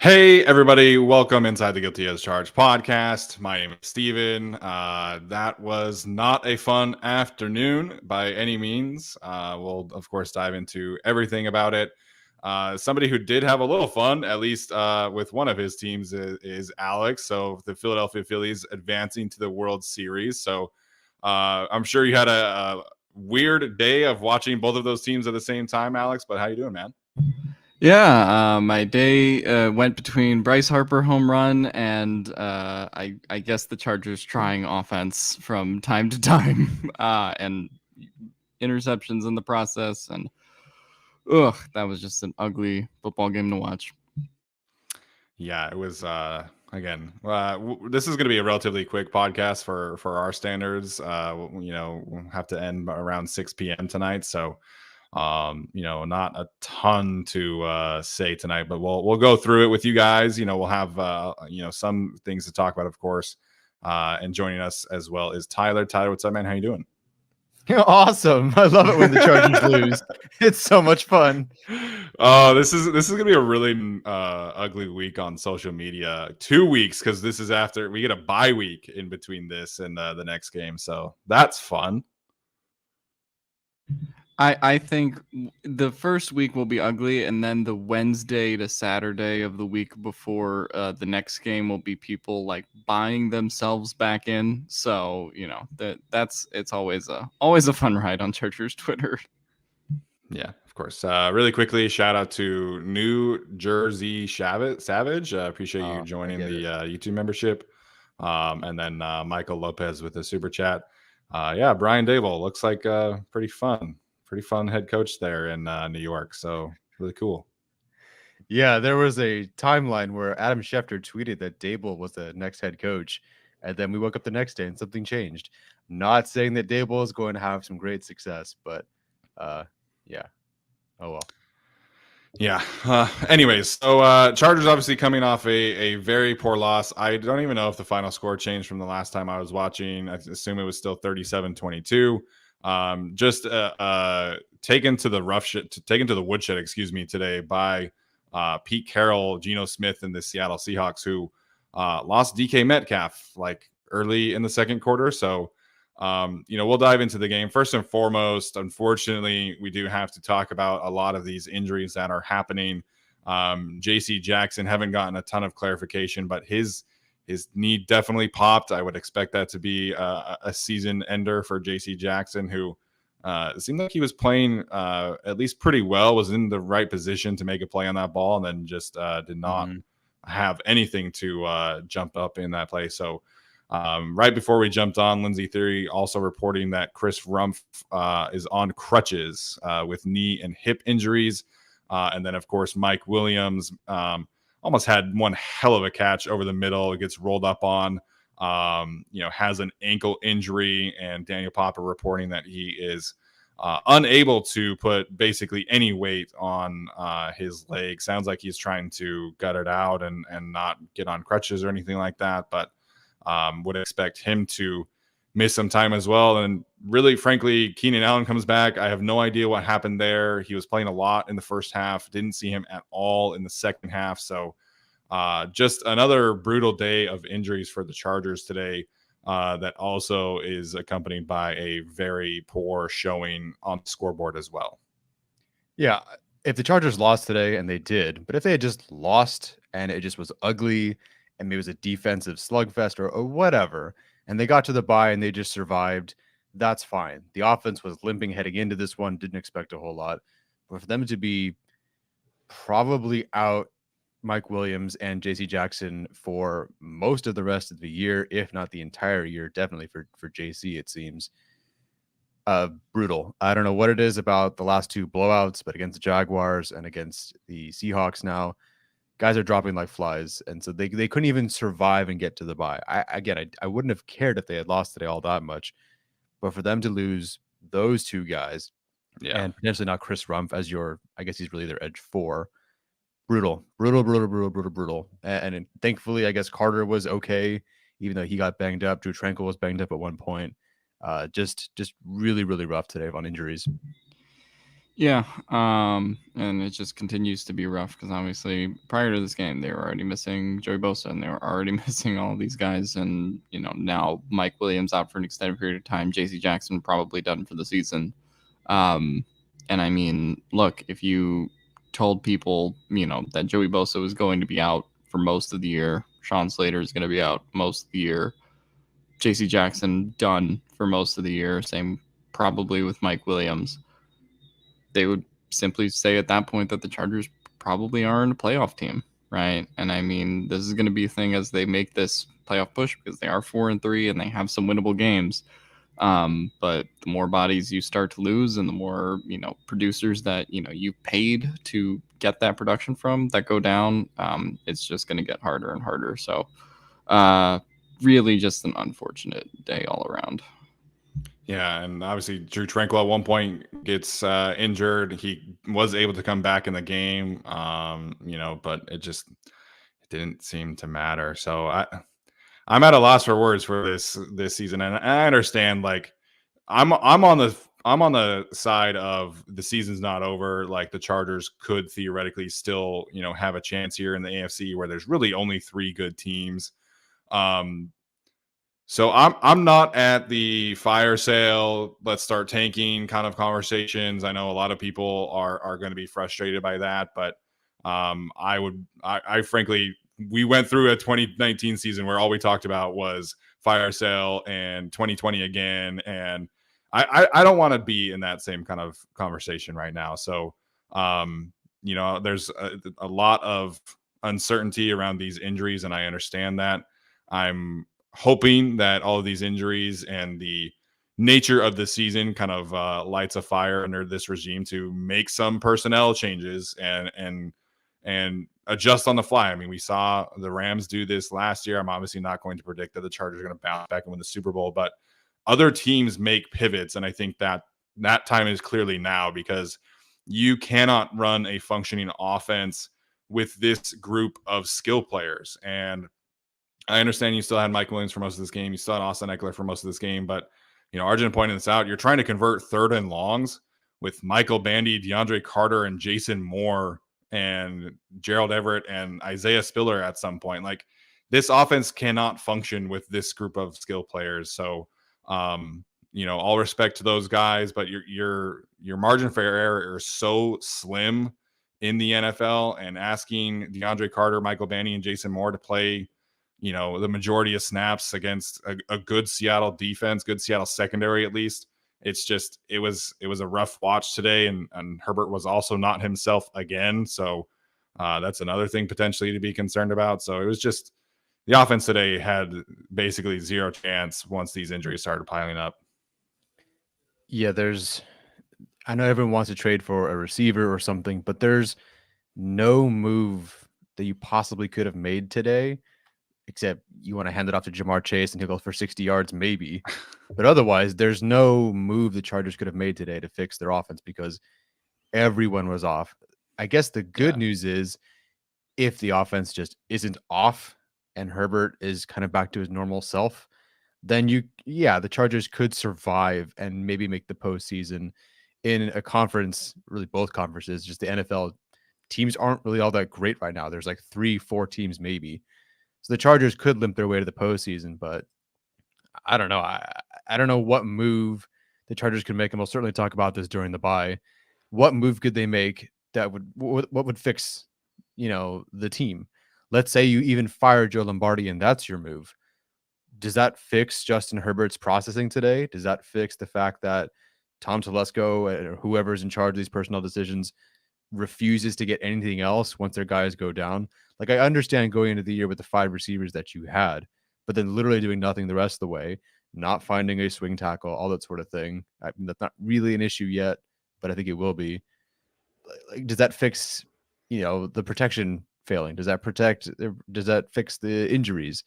Hey, everybody. Welcome inside the Guilty as Charged podcast. My name is Steven. That was not a fun afternoon by any means. We'll, of course, dive into everything about it. Somebody who did have a little fun, at least with one of his teams, is Alex. So the Philadelphia Phillies advancing to the World Series. So I'm sure you had a weird day of watching both of those teams at the same time, Alex. But how you doing, man? Yeah, my day went between Bryce Harper home run and I guess the Chargers trying offense from time to time and interceptions in the process. And that was just an ugly football game to watch. Yeah, it was. Again, this is going to be a relatively quick podcast for our standards. We'll have to end around 6 p.m. tonight, so not a ton to say tonight, but we'll go through it with you guys. We'll have some things to talk about, of course. And joining us as well is Tyler. Tyler, what's up, man? How you doing? Awesome. I love it when the Chargers lose. It's so much fun. Oh, this is gonna be a really ugly week on social media. 2 weeks, because this is after we get a bye week in between this and the next game, so that's fun. I think the first week will be ugly, and then the Wednesday to Saturday of the week before the next game will be people like buying themselves back in. So it's always a fun ride on Chargers Twitter. Yeah, of course. Really quickly, shout out to New Jersey Savage. Appreciate you joining the YouTube membership. And then Michael Lopez with the super chat. Brian Dable looks like pretty fun head coach there in New York. So really cool. Yeah, there was a timeline where Adam Schefter tweeted that Dable was the next head coach. And then we woke up the next day and something changed. Not saying that Dable is going to have some great success, but yeah. Oh, well. Yeah. Anyways, so Chargers obviously coming off a very poor loss. I don't even know if the final score changed from the last time I was watching. I assume it was still 37-22. Just taken to the woodshed, today by Pete Carroll, Geno Smith, and the Seattle Seahawks, who lost DK Metcalf like early in the second quarter. So, we'll dive into the game. First and foremost, unfortunately, we do have to talk about a lot of these injuries that are happening. JC Jackson, haven't gotten a ton of clarification, but his knee definitely popped. I would expect that to be a season ender for JC Jackson, who it seemed like he was playing at least pretty well, was in the right position to make a play on that ball, and then just did not have anything to jump up in that play. So right before we jumped on, Lindsey Theory also reporting that Chris Rumpf is on crutches with knee and hip injuries. And then, of course, Mike Williams almost had one hell of a catch over the middle. It gets rolled up on, has an ankle injury, and Daniel Popper reporting that he is unable to put basically any weight on his leg. Sounds like he's trying to gut it out and not get on crutches or anything like that, but would expect him to miss some time as well. And really, frankly, Keenan Allen comes back. I have no idea what happened there. He was playing a lot in the first half. Didn't see him at all in the second half. So just another brutal day of injuries for the Chargers today. that also is accompanied by a very poor showing on the scoreboard as well. Yeah, if the Chargers lost today, and they did, but if they had just lost and it just was ugly and maybe it was a defensive slugfest or whatever, and they got to the bye and they just survived, that's fine. The offense was limping heading into this one, didn't expect a whole lot. But for them to be probably out Mike Williams and JC Jackson for most of the rest of the year, if not the entire year, definitely for JC, it seems brutal. I don't know what it is about the last two blowouts, but against the Jaguars and against the Seahawks now, guys are dropping like flies. And so they couldn't even survive and get to the bye. I wouldn't have cared if they had lost today all that much, but for them to lose those two guys and potentially not Chris Rumph as I guess he's really their edge 4. Brutal. And thankfully, I guess Carter was okay, even though he got banged up. Drew Tranquil was banged up at one point. Just really, really rough today on injuries. Yeah, and it just continues to be rough because obviously prior to this game they were already missing Joey Bosa and they were already missing all these guys, and now Mike Williams out for an extended period of time, JC Jackson probably done for the season. And I mean, look, if you told people that Joey Bosa was going to be out for most of the year, Sean Slater is going to be out most of the year, JC Jackson done for most of the year, same probably with Mike Williams, they would simply say at that point that the Chargers probably aren't a playoff team, right? And I mean, this is going to be a thing as they make this playoff push because they are 4-3 and they have some winnable games. But the more bodies you start to lose and the more, producers that, you've paid to get that production from that go down, it's just going to get harder and harder. So really just an unfortunate day all around. Yeah, and obviously Drew Tranquil at one point gets injured. He was able to come back in the game, but it didn't seem to matter. So I'm at a loss for words for this season, and I understand. Like, I'm on the side of the season's not over. Like, the Chargers could theoretically still have a chance here in the AFC where there's really only 3 good teams. So I'm not at the fire sale, let's start tanking kind of conversations. I know a lot of people are going to be frustrated by that, but I frankly, we went through a 2019 season where all we talked about was fire sale and 2020 again, and I don't want to be in that same kind of conversation right now. So there's a lot of uncertainty around these injuries, and I understand that. I'm hoping that all of these injuries and the nature of the season kind of lights a fire under this regime to make some personnel changes and adjust on the fly. I mean, we saw the Rams do this last year. I'm obviously not going to predict that the Chargers are going to bounce back and win the Super Bowl, but other teams make pivots, and I think that time is clearly now, because you cannot run a functioning offense with this group of skill players. And I understand you still had Mike Williams for most of this game. You still had Austin Eckler for most of this game. But, Arjun pointed this out. You're trying to convert 3rd and longs with Michael Bandy, DeAndre Carter, and Jason Moore, and Gerald Everett, and Isaiah Spiller at some point. Like, this offense cannot function with this group of skill players. So, all respect to those guys, but your margin for error is so slim in the NFL, and asking DeAndre Carter, Michael Bandy, and Jason Moore to play the majority of snaps against a good Seattle defense, good Seattle secondary at least. It was a rough watch today, and Herbert was also not himself again. So that's another thing potentially to be concerned about. So it was just, the offense today had basically zero chance once these injuries started piling up. Yeah, I know everyone wants to trade for a receiver or something, but there's no move that you possibly could have made today, except you want to hand it off to Jamar Chase and he'll go for 60 yards, maybe. But otherwise, there's no move the Chargers could have made today to fix their offense because everyone was off. I guess the good news is, if the offense just isn't off and Herbert is kind of back to his normal self, then the Chargers could survive and maybe make the postseason in a conference, really both conferences. Just the NFL teams aren't really all that great right now. There's like 3-4 teams maybe. So the Chargers could limp their way to the postseason, but I don't know. I don't know what move the Chargers could make, and we'll certainly talk about this during the bye. What move could they make that would what would fix, the team? Let's say you even fire Joe Lombardi and that's your move. Does that fix Justin Herbert's processing today? Does that fix the fact that Tom Telesco or whoever's in charge of these personnel decisions refuses to get anything else once their guys go down? Like, I understand going into the year with the 5 receivers that you had, but then literally doing nothing the rest of the way, not finding a swing tackle, all that sort of thing. I mean, that's not really an issue yet, but I think it will be. Like, does that fix, the protection failing? Does that fix the injuries?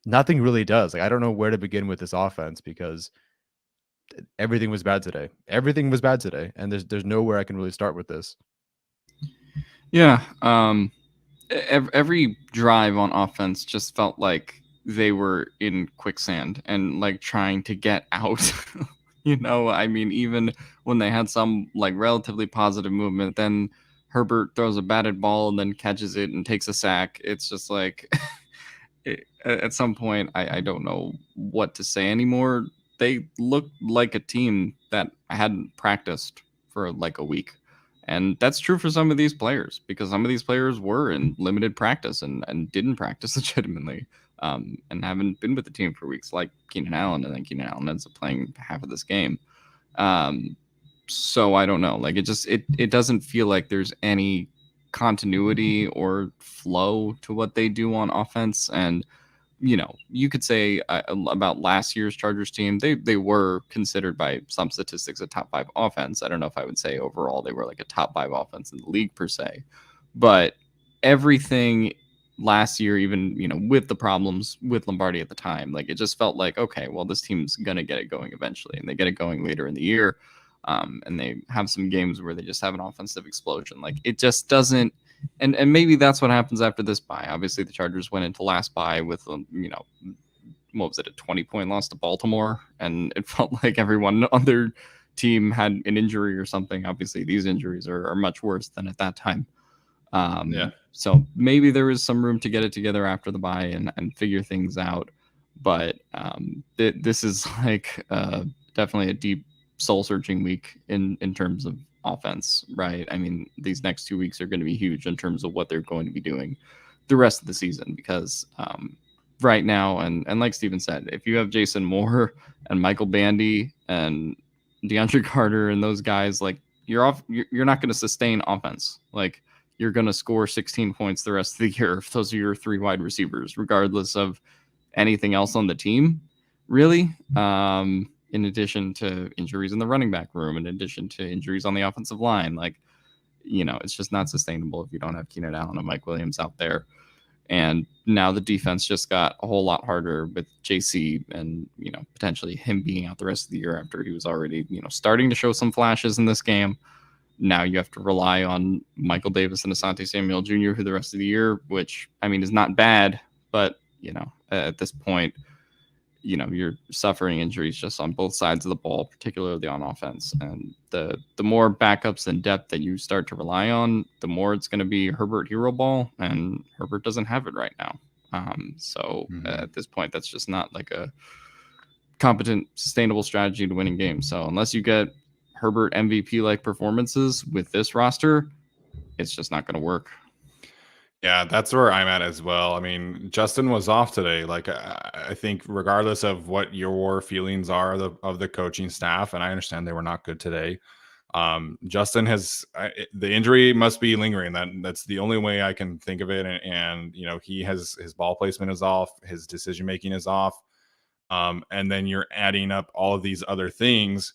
Nothing really does. Like, I don't know where to begin with this offense because everything was bad today. Everything was bad today, and there's nowhere I can really start with this. Yeah. Every drive on offense just felt like they were in quicksand and like trying to get out. I mean, even when they had some like relatively positive movement, then Herbert throws a batted ball and then catches it and takes a sack. It's just like at some point, I don't know what to say anymore. They looked like a team that hadn't practiced for like a week. And that's true for some of these players because some of these players were in limited practice and didn't practice legitimately and haven't been with the team for weeks, like Keenan Allen. And then Keenan Allen ends up playing half of this game. So I don't know. Like it doesn't feel like there's any continuity or flow to what they do on offense. And you could say about last year's Chargers team, they were considered by some statistics a top 5 offense. I don't know if I would say overall they were like a top 5 offense in the league per se, but everything last year, even with the problems with Lombardi at the time, like it just felt like, okay, well, this team's gonna get it going eventually, and they get it going later in the year, and they have some games where they just have an offensive explosion. Like it just doesn't. And maybe that's what happens after this bye. Obviously, the Chargers went into last bye with, what was it, a 20-point loss to Baltimore? And it felt like everyone on their team had an injury or something. Obviously, these injuries are much worse than at that time. So maybe there is some room to get it together after the bye and figure things out. But this is like definitely a deep soul-searching week in terms of offense, right? I mean, these next 2 weeks are going to be huge in terms of what they're going to be doing the rest of the season because right now, and like Steven said, if you have Jason Moore and Michael Bandy and DeAndre Carter and those guys, like you're not going to sustain offense. Like you're going to score 16 points the rest of the year if those are your 3 wide receivers, regardless of anything else on the team, really. In addition to injuries in the running back room, in addition to injuries on the offensive line. Like, it's just not sustainable if you don't have Keenan Allen and Mike Williams out there. And now the defense just got a whole lot harder with JC and, potentially him being out the rest of the year after he was already, starting to show some flashes in this game. Now you have to rely on Michael Davis and Asante Samuel Jr. for the rest of the year, which, I mean, is not bad, but, at this point, you're suffering injuries just on both sides of the ball, particularly on offense. And the more backups and depth that you start to rely on, the more it's going to be Herbert hero ball, and Herbert doesn't have it right now. At this point, that's just not like a competent, sustainable strategy to winning games. So unless you get Herbert MVP-like performances with this roster, it's just not going to work. Yeah, that's where I'm at as well. I mean, Justin was off today. Like, I think regardless of what your feelings are of the coaching staff, and I understand they were not good today. Justin has the injury must be lingering. That's the only way I can think of it. And he has his ball placement is off, his decision making is off, and then you're adding up all of these other things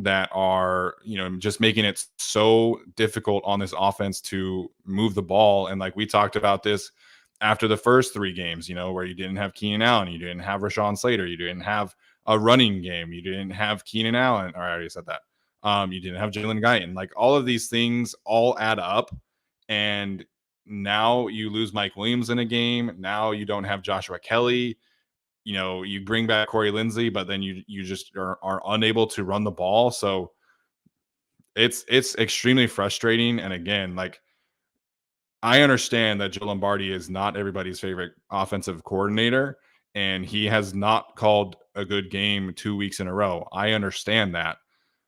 that are just making it so difficult on this offense to move the ball. And like we talked about this after the first 3 games, where you didn't have Keenan Allen, you didn't have Rashawn Slater, you didn't have a running game, you didn't have Keenan Allen, or I already said that. You didn't have Jalen Guyton. Like all of these things all add up, and now you lose Mike Williams in a game. Now you don't have Joshua Kelly. You bring back Corey Lindsey, but then you just are unable to run the ball. So it's extremely frustrating. And again, like I understand that Joe Lombardi is not everybody's favorite offensive coordinator, and he has not called a good game 2 weeks in a row. I understand that.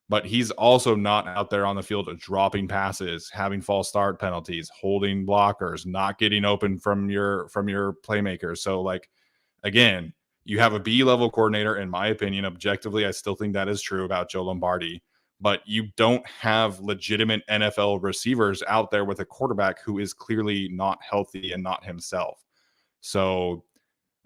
But he's also not out there on the field dropping passes, having false start penalties, holding blockers, not getting open from your playmakers. So like again, you have a B-level coordinator, in my opinion. Objectively, I still think that is true about Joe Lombardi, but you don't have legitimate NFL receivers out there with a quarterback who is clearly not healthy and not himself. So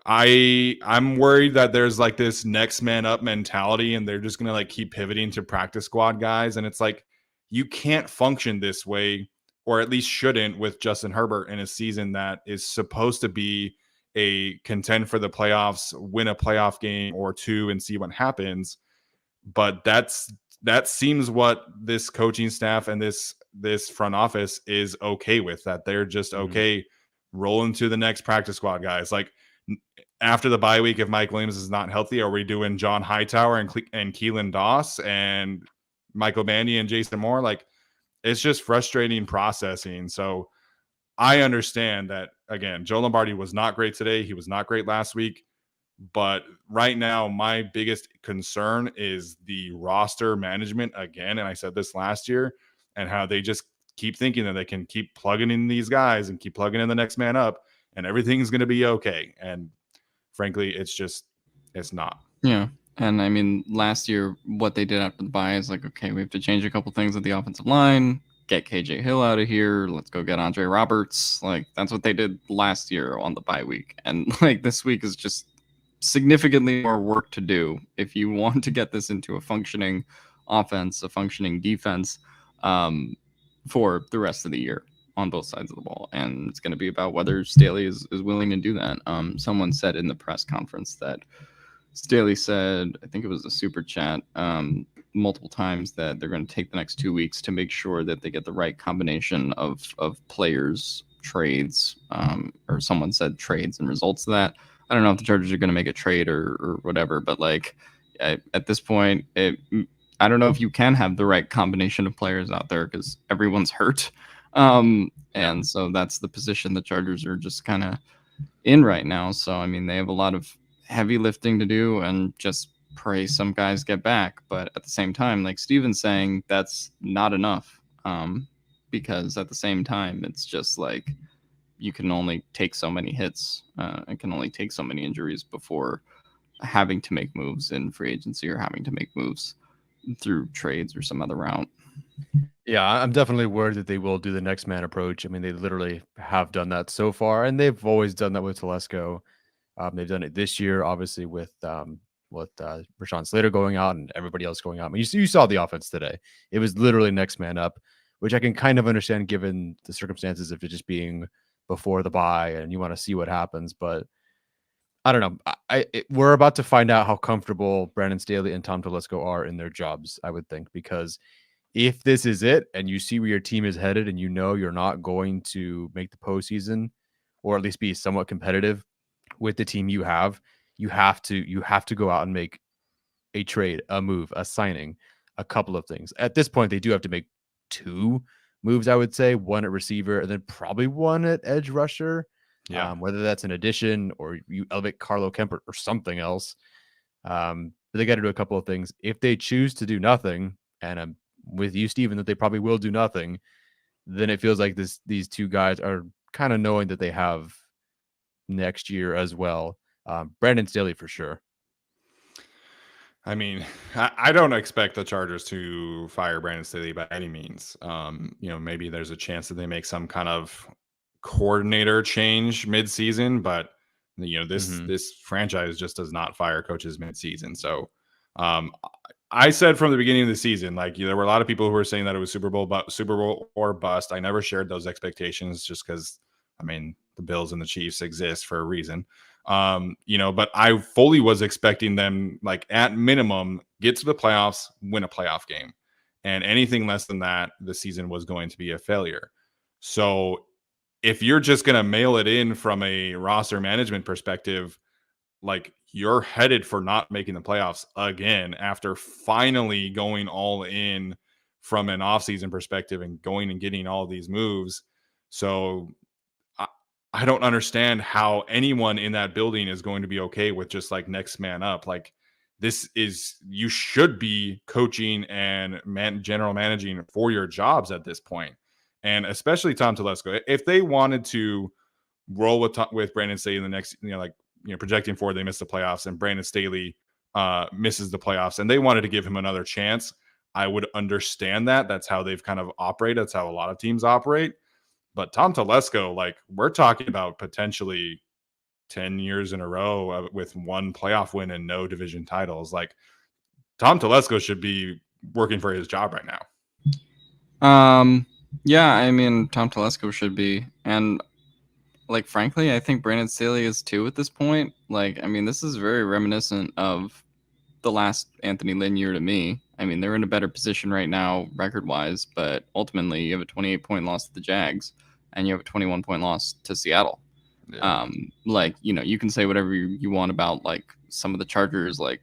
I'm worried that there's like this next man up mentality and they're just going to like keep pivoting to practice squad guys. And it's like, you can't function this way, or at least shouldn't, with Justin Herbert in a season that is supposed to be a contend for the playoffs, win a playoff game or two and see what happens. But that seems what this coaching staff and this front office is okay with, that they're just okay rolling to the next practice squad guys. Like, after the bye week, if Mike Williams is not healthy, are we doing John Hightower and Keelan Doss and Michael Bandy and Jason Moore? Like, it's just frustrating processing. So I understand that, again, Joe Lombardi was not great today. He was not great last week. But right now, my biggest concern is the roster management again. And I said this last year, and how they just keep thinking that they can keep plugging in these guys and keep plugging in the next man up and everything's going to be okay. And frankly, it's not. Yeah. And I mean, last year, what they did after the bye is like, okay, we have to change a couple things with the offensive line, get KJ Hill out of here. Let's go get Andre Roberts. Like, that's what they did last year on the bye week. And like, this week is just significantly more work to do if you want to get this into a functioning offense, a functioning defense for the rest of the year on both sides of the ball. And it's going to be about whether Staley is willing to do that. Someone said in the press conference that Staley said, I think it was a super chat, multiple times, that they're going to take the next 2 weeks to make sure that they get the right combination of players, trades, or someone said trades and results of that. I don't know if the Chargers are going to make a trade or whatever, but like at this point, I don't know if you can have the right combination of players out there because everyone's hurt. And so that's the position the Chargers are just kind of in right now. So, I mean, they have a lot of heavy lifting to do and just pray some guys get back. But at the same time, like Steven's saying, that's not enough. Because at the same time, it's just like you can only take so many hits. It can only take so many injuries before having to make moves in free agency or having to make moves through trades or some other route. Yeah, I'm definitely worried that they will do the next man approach. I mean, they literally have done that so far, and they've always done that with Telesco. They've done it this year, obviously, with Rashawn Slater going out and everybody else going out. I mean, you saw the offense today. It was literally next man up, which I can kind of understand given the circumstances of it just being before the bye and you want to see what happens. But I don't know. We're about to find out how comfortable Brandon Staley and Tom Telesco are in their jobs, I would think, because if this is it and you see where your team is headed and you know you're not going to make the postseason or at least be somewhat competitive with the team you have to go out and make a trade, a move, a signing, a couple of things. At this point, they do have to make 2 moves, I would say, one at receiver and then probably one at edge rusher. Yeah. Whether that's an addition or you elevate Carlo Kemper or something else. But they got to do a couple of things. If they choose to do nothing, and I'm with you, Steven, that they probably will do nothing, then it feels like these 2 guys are kind of knowing that they have next year as well. Brandon Staley for sure. I mean, I don't expect the Chargers to fire Brandon Staley by any means. Maybe there's a chance that they make some kind of coordinator change mid-season, but this franchise just does not fire coaches mid-season. So I said from the beginning of the season, like there were a lot of people who were saying that it was Super Bowl or bust. I never shared those expectations just because, I mean, the Bills and the Chiefs exist for a reason. But I fully was expecting them, like, at minimum, get to the playoffs, win a playoff game. And anything less than that, the season was going to be a failure. So if you're just going to mail it in from a roster management perspective, like, you're headed for not making the playoffs again after finally going all in from an offseason perspective and going and getting all these moves. So I don't understand how anyone in that building is going to be okay with just like next man up. Like you should be coaching and general managing for your jobs at this point. And especially Tom Telesco, if they wanted to roll with Brandon Staley in the next, projecting forward, they miss the playoffs and Brandon Staley misses the playoffs and they wanted to give him another chance, I would understand that. That's how they've kind of operated. That's how a lot of teams operate. But Tom Telesco, like, we're talking about potentially 10 years in a row with one playoff win and no division titles. Like, Tom Telesco should be working for his job right now. Yeah, I mean, Tom Telesco should be. And, like, frankly, I think Brandon Staley is too at this point. Like, I mean, this is very reminiscent of the last Anthony Lynn year to me. I mean, they're in a better position right now record-wise, but ultimately you have a 28-point loss to the Jags and you have a 21-point loss to Seattle. Yeah. Like, you can say whatever you want about like some of the Chargers, like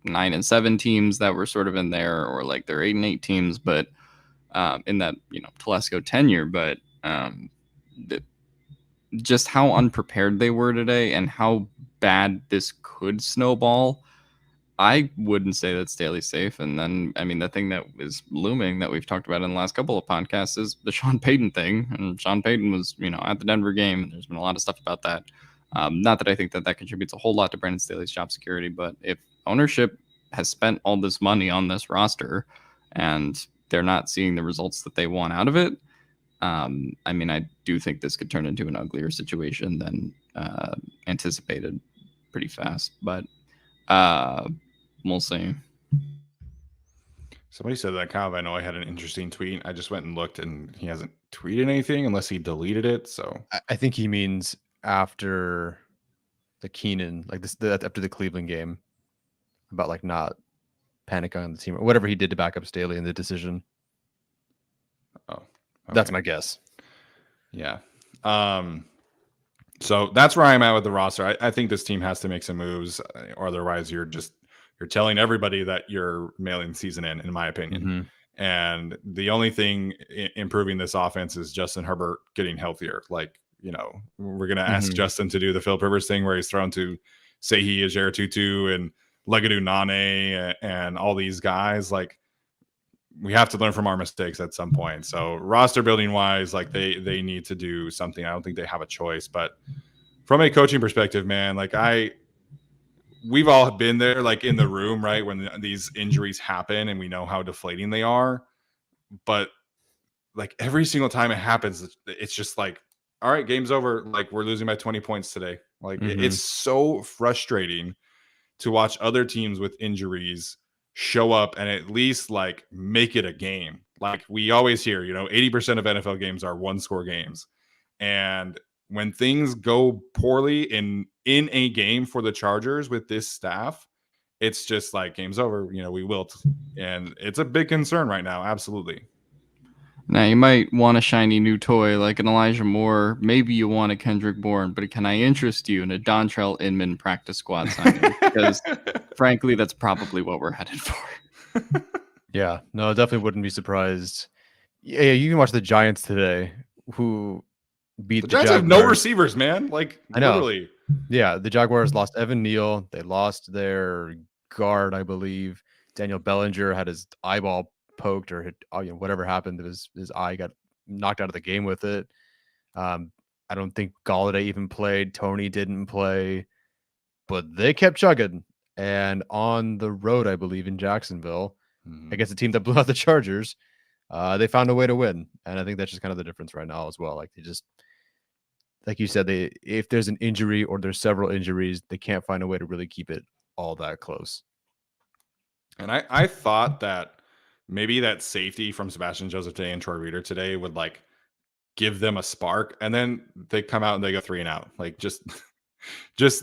9-7 teams that were sort of in there, or like their 8-8 teams, but in that Telesco tenure. But just how unprepared they were today and how bad this could snowball, I wouldn't say that Staley's safe. And then, I mean, the thing that is looming that we've talked about in the last couple of podcasts is the Sean Payton thing. And Sean Payton was, at the Denver game, and there's been a lot of stuff about that. Not that I think that contributes a whole lot to Brandon Staley's job security, but if ownership has spent all this money on this roster and they're not seeing the results that they want out of it, I mean, I do think this could turn into an uglier situation than anticipated pretty fast. But we'll see. Somebody said that Kyle Van Noy had an interesting tweet. I just went and looked, and he hasn't tweeted anything unless he deleted it. So I think he means after the Keenan, like after the Cleveland game, about like not panicking on the team or whatever he did to back up Staley in the decision. Oh, okay. That's my guess. Yeah. So that's where I'm at with the roster. I think this team has to make some moves, or otherwise you're telling everybody that you're mailing the season in my opinion. Mm-hmm. And the only thing improving this offense is Justin Herbert getting healthier. Like, we're going to ask Justin to do the Philip Rivers thing where he's thrown to Sehi, Ajere Tutu, and Legadou Nane and all these guys. Like, we have to learn from our mistakes at some point. So roster building wise, like they need to do something. I don't think they have a choice, but from a coaching perspective, man, like we've all been there, like in the room, right? When these injuries happen and we know how deflating they are, but like every single time it happens, it's just like, all right, game's over. Like, we're losing by 20 points today. Like it's so frustrating to watch other teams with injuries show up and at least like make it a game. Like we always hear, 80% of NFL games are 1-score games. And when things go poorly in a game for the Chargers with this staff, it's just like game's over, we wilt. And it's a big concern right now. Absolutely. Now, you might want a shiny new toy like an Elijah Moore. Maybe you want a Kendrick Bourne, but can I interest you in a Dontrell Inman practice squad signing? Because, frankly, that's probably what we're headed for. Yeah, no, definitely wouldn't be surprised. Yeah, you can watch the Giants today, who beat the Giants Jaguars. Have no receivers, man. Like, I know. Literally. Yeah, the Jaguars lost Evan Neal. They lost their guard, I believe. Daniel Bellinger had his eyeball poked or whatever happened. His eye got knocked out of the game with it. I don't think Galladay even played. Tony didn't play, but they kept chugging. And on the road, I believe in Jacksonville, against a team that blew out the Chargers, they found a way to win. And I think that's just kind of the difference right now as well. Like they just, like you said, if there's an injury or there's several injuries, they can't find a way to really keep it all that close. And I thought that maybe that safety from Sebastian Joseph today and Troy Reader today would like give them a spark, and then they come out and they go 3 and out. Like just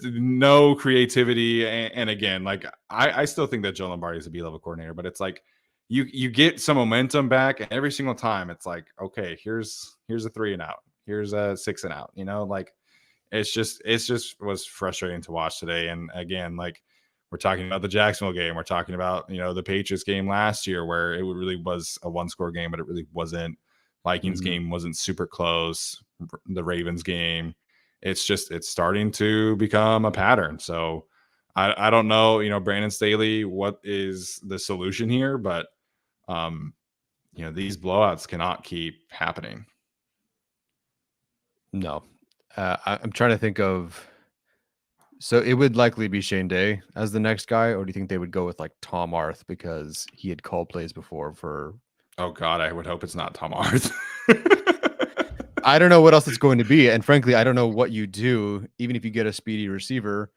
no creativity. And again, like I still think that Joe Lombardi is a B-level coordinator, but it's like you get some momentum back, and every single time it's like, okay, here's a 3 and out, here's a 6 and out. Like it's just was frustrating to watch today. And again, like, we're talking about the Jacksonville game. We're talking about, the Patriots game last year where it really was a 1-score game, but it really wasn't. Vikings game wasn't super close. The Ravens game, it's starting to become a pattern. So I don't know, Brandon Staley, what is the solution here, but these blowouts cannot keep happening. No. I'm trying to think of. So it would likely be Shane Day as the next guy, or do you think they would go with like Tom Arth because he had called plays before for? Oh God, I would hope it's not Tom Arth. I don't know what else it's going to be, and frankly, I don't know what you do. Even if you get a speedy receiver,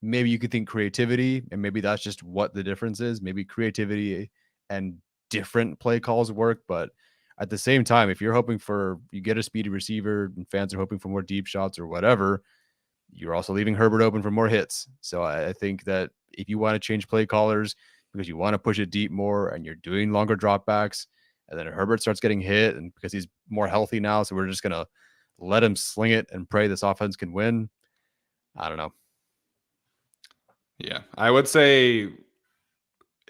maybe you could think creativity, and maybe that's just what the difference is. Maybe creativity and different play calls work, but at the same time, if you're hoping for you get a speedy receiver and fans are hoping for more deep shots or whatever, you're also leaving Herbert open for more hits. So I think that if you want to change play callers because you want to push it deep more and you're doing longer dropbacks, and then Herbert starts getting hit and because he's more healthy now, so we're just going to let him sling it and pray this offense can win. I don't know. Yeah, I would say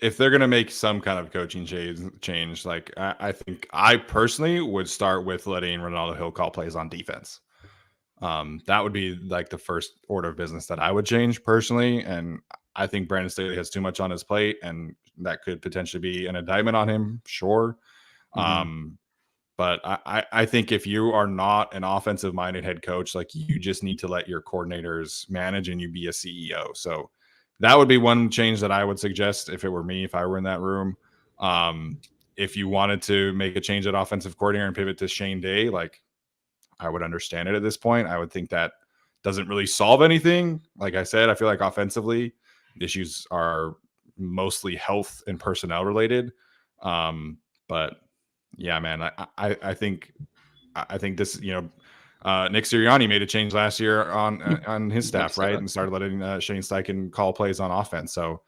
if they're going to make some kind of coaching change, like I think I personally would start with letting Ronaldo Hill call plays on defense. That would be like the first order of business that I would change personally. And I think Brandon Staley has too much on his plate, and that could potentially be an indictment on him. Sure. But I think if you are not an offensive minded head coach, like you just need to let your coordinators manage and you be a CEO. So that would be one change that I would suggest if it were me, if I were in that room. If you wanted to make a change at offensive coordinator and pivot to Shane Day, like I would understand it at this point. I would think that doesn't really solve anything. Like I said, I feel like offensively, issues are mostly health and personnel related. But yeah, man, I think this, Nick Sirianni made a change last year on his staff, right, and started letting Shane Steichen call plays on offense. So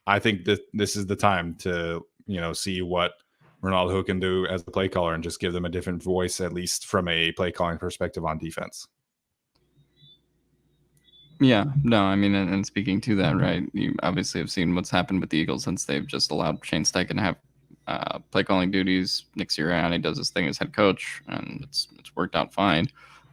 I think that this is the time to see what Ronaldo can do as the play caller and just give them a different voice, at least from a play calling perspective on defense. Yeah, no, I mean, and speaking to that, right, you obviously have seen what's happened with the Eagles since they've just allowed Shane Steichen to have play calling duties. Nick Sirianni does his thing as head coach, and it's worked out fine.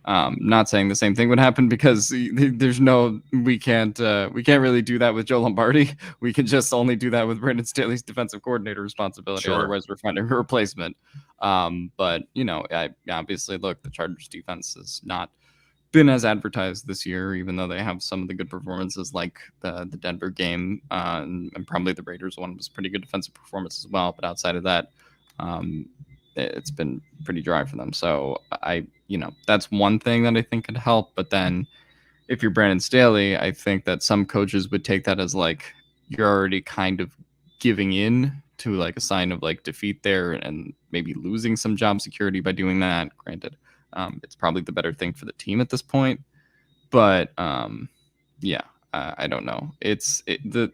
Not saying the same thing would happen because there's we can't really do that with Joe Lombardi. We can just only do that with Brandon Staley's defensive coordinator responsibility. Sure. Otherwise, we're finding a replacement. But I obviously look, the Chargers defense has not been as advertised this year, even though they have some of the good performances like the Denver game and probably the Raiders one was pretty good defensive performance as well. But outside of that, it's been pretty dry for them. So that's one thing that I think could help. But then if you're Brandon Staley, I think that some coaches would take that as like you're already kind of giving in to like a sign of like defeat there and maybe losing some job security by doing that. Granted, it's probably the better thing for the team at this point. But I don't know. It's the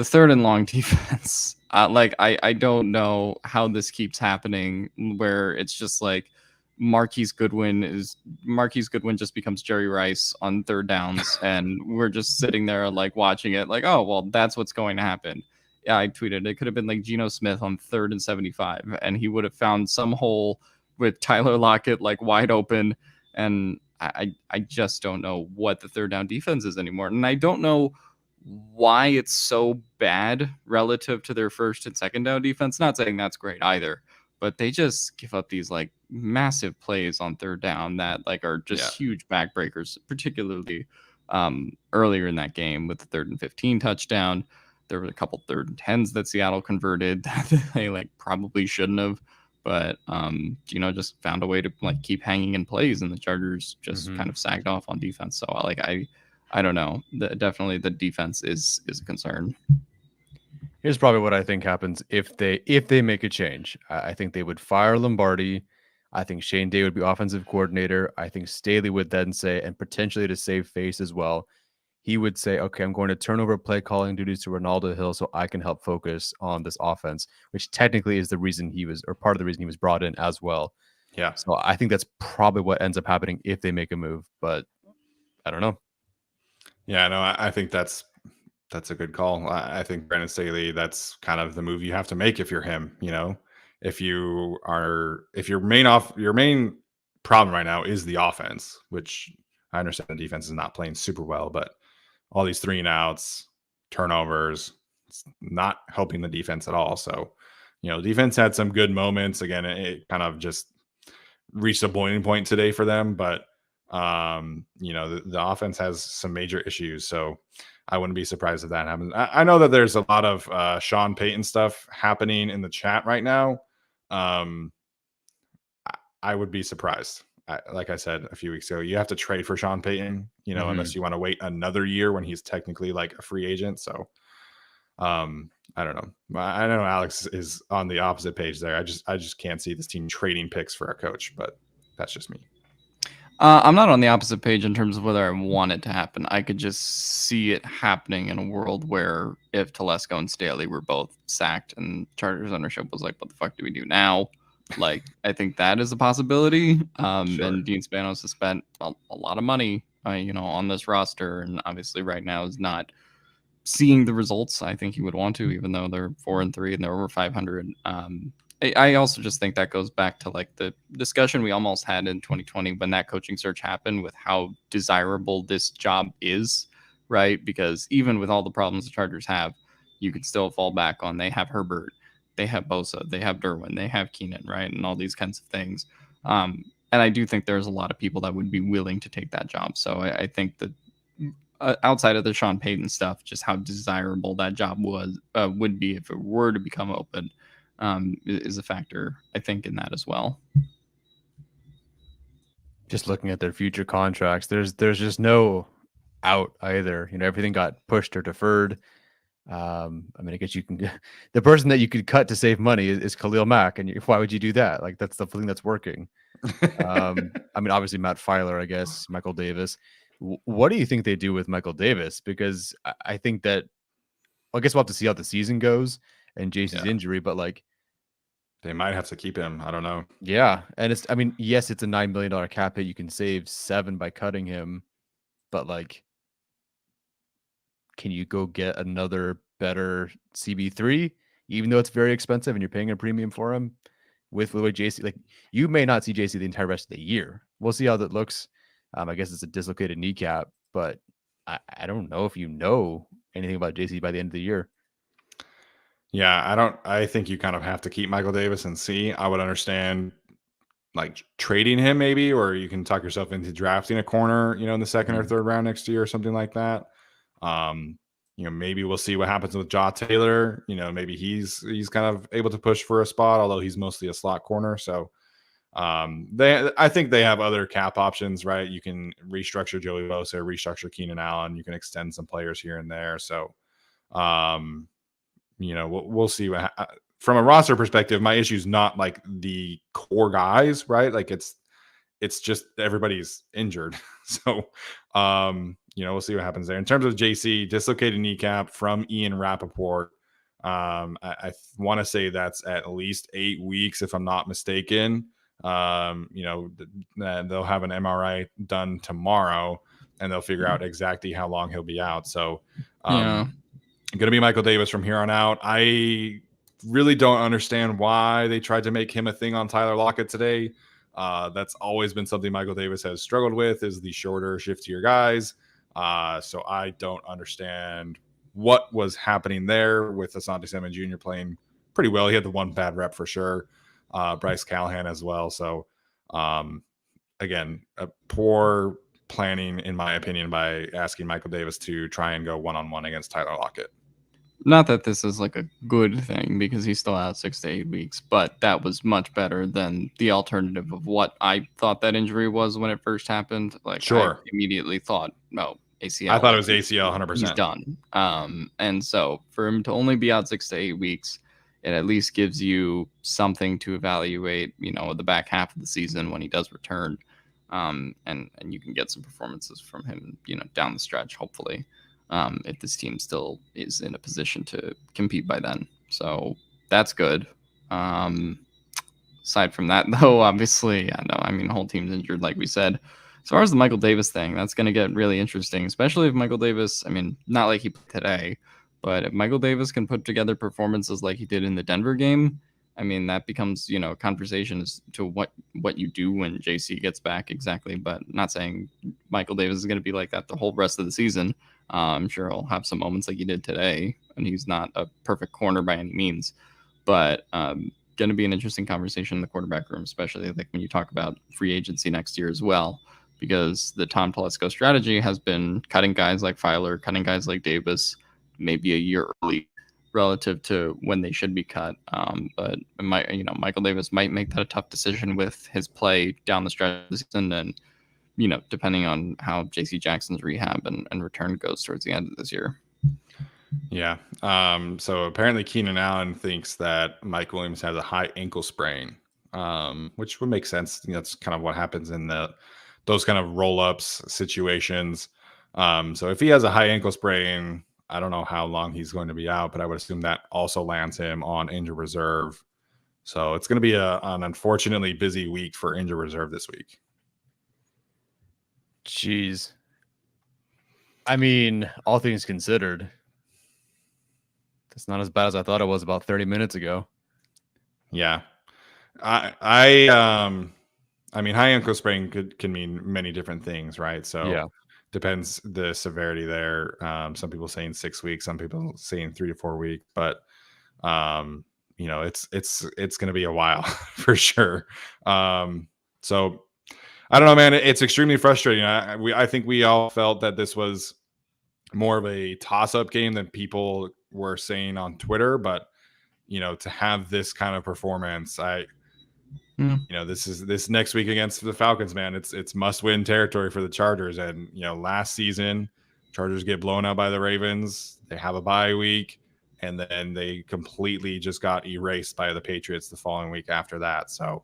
third and long defense. I don't know how this keeps happening where it's just like Marquise Goodwin just becomes Jerry Rice on third downs and we're just sitting there like watching it like, oh, well, that's what's going to happen. Yeah, I tweeted it could have been like Geno Smith on 3rd and 75 and he would have found some hole with Tyler Lockett like wide open. And I just don't know what the third down defense is anymore. And I don't know why it's so bad relative to their first and second down defense. Not saying that's great either, but they just give up these like massive plays on third down that like are just huge backbreakers, particularly earlier in that game with the 3rd and 15 touchdown. There were a couple 3rd and 10s that Seattle converted that they like probably shouldn't have. But just found a way to like keep hanging in plays, and the Chargers just kind of sagged off on defense. So I don't know. Definitely the defense is a concern. Here's probably what I think happens if they make a change. I think they would fire Lombardi. I think Shane Day would be offensive coordinator. I think Staley would then say, and potentially to save face as well, he would say, okay, I'm going to turn over play calling duties to Ronaldo Hill so I can help focus on this offense, which technically is the reason part of the reason he was brought in as well. Yeah. So I think that's probably what ends up happening if they make a move, but I don't know. Yeah, no, I think that's a good call. I think Brandon Staley, that's kind of the move you have to make if you're him, if your main problem right now is the offense, which I understand the defense is not playing super well, but all these 3-and-outs, turnovers, it's not helping the defense at all. So, defense had some good moments. Again, it kind of just reached a boiling point today for them, but the offense has some major issues. So I wouldn't be surprised if that happens. I know that there's a lot of Sean Payton stuff happening in the chat right now. I would be surprised. Like I said a few weeks ago, you have to trade for Sean Payton, unless you want to wait another year when he's technically like a free agent. So I don't know. I know Alex is on the opposite page there. I just can't see this team trading picks for a coach, but that's just me. I'm not on the opposite page in terms of whether I want it to happen. I could just see it happening in a world where if Telesco and Staley were both sacked and Chargers ownership was like, what the fuck do we do now? Like, I think that is a possibility. Sure. And Dean Spanos has spent a lot of money, on this roster, and obviously right now is not seeing the results I think he would want to, even though they're 4-3 and they're over 500. I also just think that goes back to like the discussion we almost had in 2020 when that coaching search happened, with how desirable this job is, right? Because even with all the problems the Chargers have, you could still fall back on they have Herbert, they have Bosa, they have Derwin, they have Keenan, right? And all these kinds of things. And I do think there's a lot of people that would be willing to take that job. So I think that outside of the Sean Payton stuff, just how desirable that job would be if it were to become open, is a factor, I think, in that as well. Just looking at their future contracts, there's just no out either. Everything got pushed or deferred. I mean, I guess you can. The person that you could cut to save money is Khalil Mack, and why would you do that? Like, that's the thing that's working. I mean, obviously Matt Filer, I guess, Michael Davis. What do you think they do with Michael Davis? Because I think that, well, I guess we'll have to see how the season goes and JC's injury, but like, they might have to keep him. I don't know. Yeah, and I mean, yes, it's a $9 million cap hit. You can save 7 by cutting him, but like, can you go get another better CB3, even though it's very expensive and you're paying a premium for him? With the way JC, like, you may not see JC the entire rest of the year. We'll see how that looks. I guess it's a dislocated kneecap, but I don't know if you know anything about JC by the end of the year. Yeah, I think you kind of have to keep Michael Davis and see. I would understand like trading him maybe, or you can talk yourself into drafting a corner, in the second or third round next year or something like that. Maybe we'll see what happens with Jaw Taylor. Maybe he's kind of able to push for a spot, although he's mostly a slot corner. So I think they have other cap options, right? You can restructure Joey Bosa, restructure Keenan Allen. You can extend some players here and there. So, we'll see from a roster perspective. My issue is not like the core guys, right? Like it's just everybody's injured. So, we'll see what happens there. In terms of JC, dislocated kneecap from Ian Rappaport. I want to say that's at least 8 weeks, if I'm not mistaken. They'll have an MRI done tomorrow and they'll figure out exactly how long he'll be out. So, going to be Michael Davis from here on out. I really don't understand why they tried to make him a thing on Tyler Lockett today. That's always been something Michael Davis has struggled with, is the shorter, shiftier guys. So I don't understand what was happening there with Asante Samuel Jr. playing pretty well. He had the one bad rep for sure. Bryce Callahan as well. So, again, a poor planning, in my opinion, by asking Michael Davis to try and go one-on-one against Tyler Lockett. Not that this is like a good thing because he's still out 6 to 8 weeks, but that was much better than the alternative of what I thought that injury was when it first happened. Like, sure. I immediately thought, no, ACL. I thought it was ACL 100%. He's done. And so for him to only be out 6 to 8 weeks, it at least gives you something to evaluate, the back half of the season when he does return. And you can get some performances from him, down the stretch, hopefully. If this team still is in a position to compete by then. So that's good. Aside from that, though, obviously, the whole team's injured, like we said. As far as the Michael Davis thing, that's going to get really interesting, especially if Michael Davis, not like he played today, but if Michael Davis can put together performances like he did in the Denver game, I mean, that becomes, a conversation as to what you do when JC gets back exactly. But not saying Michael Davis is going to be like that the whole rest of the season. I'm sure he'll have some moments like he did today, and he's not a perfect corner by any means. But going to be an interesting conversation in the quarterback room, especially like when you talk about free agency next year as well, because the Tom Telesco strategy has been cutting guys like Filer, cutting guys like Davis, maybe a year early relative to when they should be cut. But Michael Davis might make that a tough decision with his play down the stretch of the season, and depending on how JC Jackson's rehab and return goes towards the end of this year. Yeah. So apparently Keenan Allen thinks that Mike Williams has a high ankle sprain, which would make sense. That's kind of what happens in those kind of roll-ups situations. So if he has a high ankle sprain, I don't know how long he's going to be out, but I would assume that also lands him on injured reserve. So it's going to be an unfortunately busy week for injured reserve this week. Jeez. I mean, all things considered, it's not as bad as I thought it was about 30 minutes ago. Yeah. I mean, high ankle sprain can mean many different things, right? So yeah, depends the severity there. Some people saying 6 weeks, some people saying 3 to 4 weeks, but it's going to be a while for sure. So I don't know, man. It's extremely frustrating. I think we all felt that this was more of a toss-up game than people were saying on Twitter, but to have this kind of performance, this next week against the Falcons, man, it's must-win territory for the Chargers. And last season, Chargers get blown out by the Ravens. They have a bye week, and then they completely just got erased by the Patriots the following week after that. So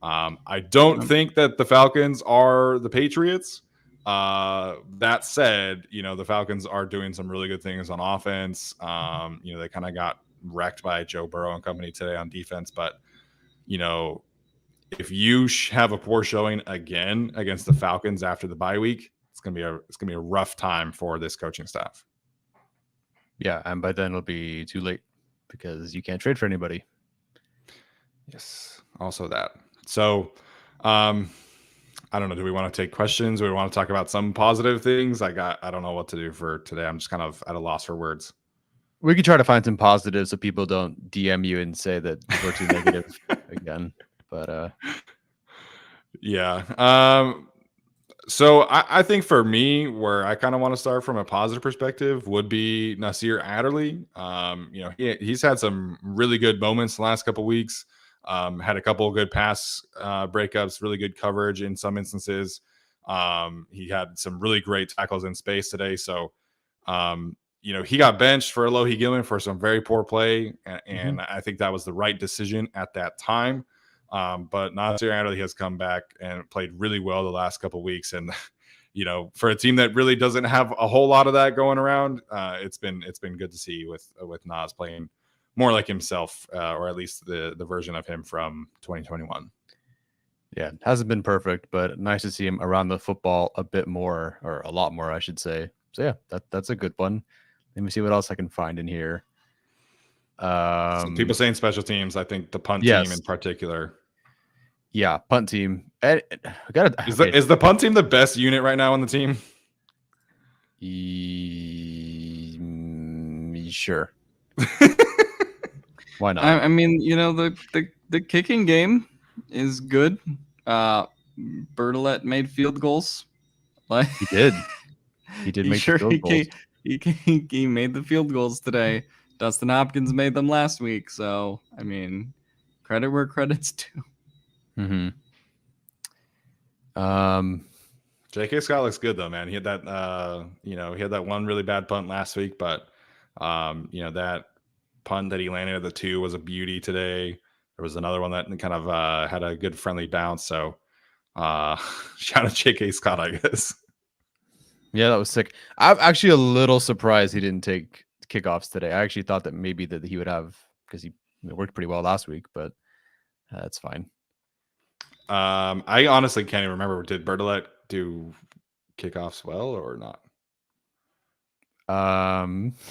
I don't think that the Falcons are the Patriots. That said, the Falcons are doing some really good things on offense. They kind of got wrecked by Joe Burrow and company today on defense, but if you have a poor showing again against the Falcons after the bye week, it's gonna be a rough time for this coaching staff. Yeah, and by then it'll be too late because you can't trade for anybody. Yes, also that. So, I don't know. Do we want to take questions? Or we want to talk about some positive things? I don't know what to do for today. I'm just kind of at a loss for words. We could try to find some positives so people don't DM you and say that we're too negative again. But yeah. So I think for me, where I kind of want to start from a positive perspective would be Nasir Adderley. He's had some really good moments the last couple of weeks. Had a couple of good pass breakups, really good coverage in some instances. He had some really great tackles in space today. So, he got benched for Alohi Gilman for some very poor play. And I think that was the right decision at that time. But Nasir Adderley has come back and played really well the last couple of weeks. And, for a team that really doesn't have a whole lot of that going around, it's been good to see with Nas playing more like himself, or at least the version of him from 2021. Yeah, hasn't been perfect, but nice to see him around the football a bit more, or a lot more, I should say. So yeah, that's a good one. Let me see what else I can find in here. Some people saying special teams. I think the punt yes. team in particular. Yeah, punt team. Is the punt team the best unit right now on the team? Sure. Why not? I mean, the kicking game is good. Bertolet made field goals. Like he did. He did make field goals. He made the field goals today. Dustin Hopkins made them last week. So I mean, credit where credit's due. J.K. Scott looks good though, man. He had that, he had that one really bad punt last week, but that punt that he landed at the 2 was a beauty today. There was another one that kind of had a good friendly bounce. So shout out J.K. Scott, I guess. Yeah, that was sick. I'm actually a little surprised he didn't take kickoffs today. I actually thought that maybe that he would have, because he worked pretty well last week, but that's fine. I honestly can't even remember. Did Bertolet do kickoffs well or not?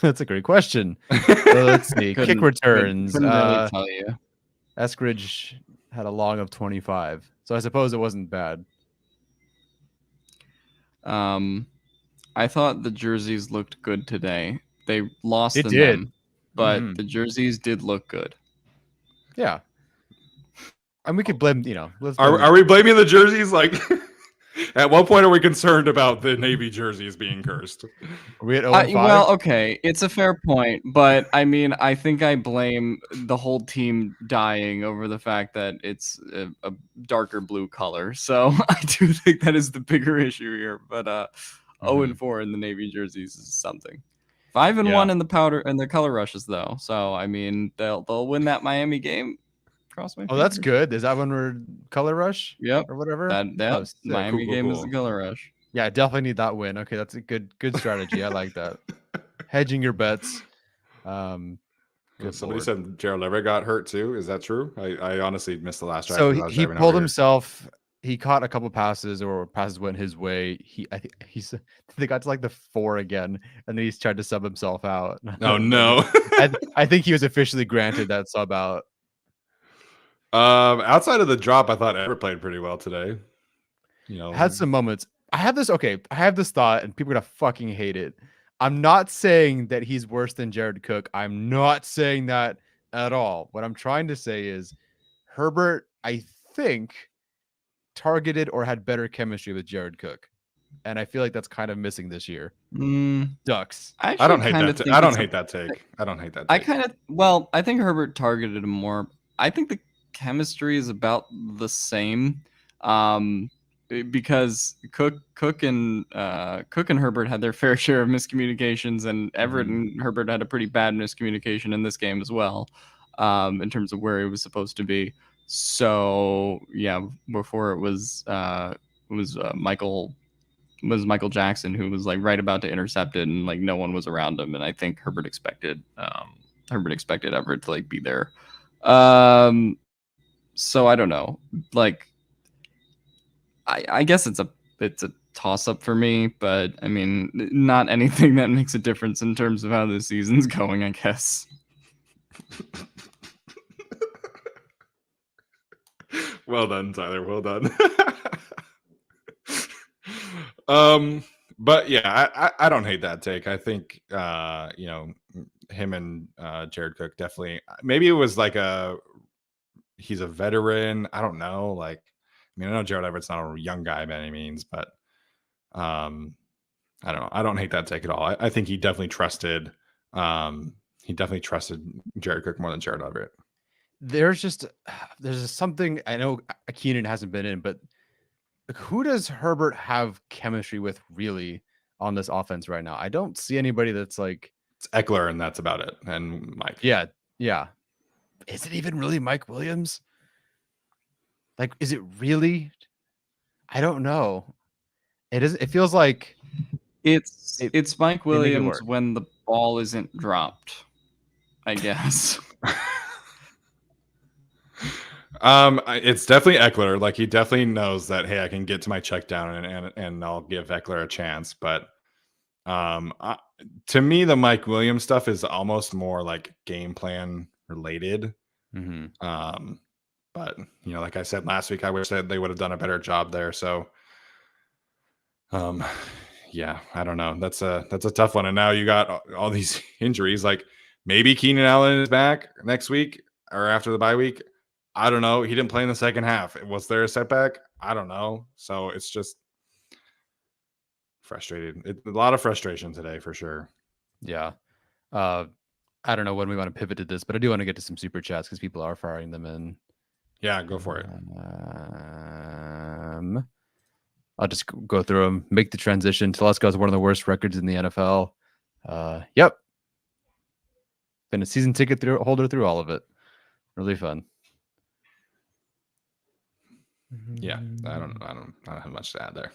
That's a great question. So let's see. Kick returns. Couldn't really tell you. Eskridge had a long of 25, so I suppose it wasn't bad. I thought the jerseys looked good today. They lost It in did. them, but Mhm. the jerseys did look good. Yeah. And we could blame, let's Are we blaming the jerseys? Like, at what point are we concerned about the Navy jerseys being cursed? Are we at 0-5? Well, okay, it's a fair point, but I mean, I think I blame the whole team dying over the fact that it's a darker blue color. So I do think that is the bigger issue here. But 0-4 in the Navy jerseys is something. 5-1 in the powder and the color rushes, though. So I mean, they'll win that Miami game. Cross my Oh, that's fingers. good. Is that when we're color rush? Yep. Or whatever? That sick. Miami Cool, game is cool. the color rush. Yeah, I definitely need that win. Okay, that's a good strategy. I like that. Hedging your bets. Good Somebody Lord. said Gerald Everett got hurt too. Is that true? I honestly missed the last drive. So because I was he driving pulled over here. himself. He caught a couple passes, or passes went his way. They got to like the 4 again, and then he's tried to sub himself out. Oh no! I think he was officially granted that sub out. Outside of the drop, I thought Everett played pretty well today. Had some moments. I have this thought, and people are gonna fucking hate it. I'm not saying that he's worse than Jared Cook. I'm not saying that at all. What I'm trying to say is Herbert, I think, targeted or had better chemistry with Jared Cook. And I feel like that's kind of missing this year. Ducks. I don't hate that. I don't hate that take. I don't hate that take. I think Herbert targeted him more. I think the chemistry is about the same. Because Cook and Herbert had their fair share of miscommunications, and Everett and Herbert had a pretty bad miscommunication in this game as well, in terms of where he was supposed to be. So yeah, before it was Michael Jackson who was like right about to intercept it, and like no one was around him, and I think Herbert expected Everett to like be there. So I don't know, like. I guess it's a toss up for me, but I mean, not anything that makes a difference in terms of how the season's going, I guess. Well done, Tyler. Well done. But yeah, I don't hate that take. I think him and Jared Cook definitely. Maybe it was like he's a veteran. I don't know, like. I mean, I know Gerald Everett's not a young guy by any means, but I don't know. I don't hate that take at all. I think he definitely trusted Jared Cook more than Gerald Everett. There's something, I know Keenan hasn't been in, but who does Herbert have chemistry with really on this offense right now? I don't see anybody that's like it's Eckler, and that's about it. And Mike. Yeah. Is it even really Mike Williams? Like, is it really? I don't know. It feels like it's Mike Williams when the ball isn't dropped, I guess. It's definitely Eckler. Like, he definitely knows that, hey, I can get to my check down and I'll give Eckler a chance. But to me, the Mike Williams stuff is almost more like game plan related. But like I said last week, I wish that they would have done a better job there. So, yeah, I don't know. That's a tough one. And now you got all these injuries. Like maybe Keenan Allen is back next week or after the bye week. I don't know. He didn't play in the second half. Was there a setback? I don't know. So it's just frustrated. A lot of frustration today for sure. Yeah. I don't know when we want to pivot to this, but I do want to get to some super chats because people are firing them in. Yeah, go for it. I'll just go through them. Make the transition. Telesco has one of the worst records in the NFL. Yep. Been a season ticket holder through all of it. Really fun. Yeah, I don't have much to add there.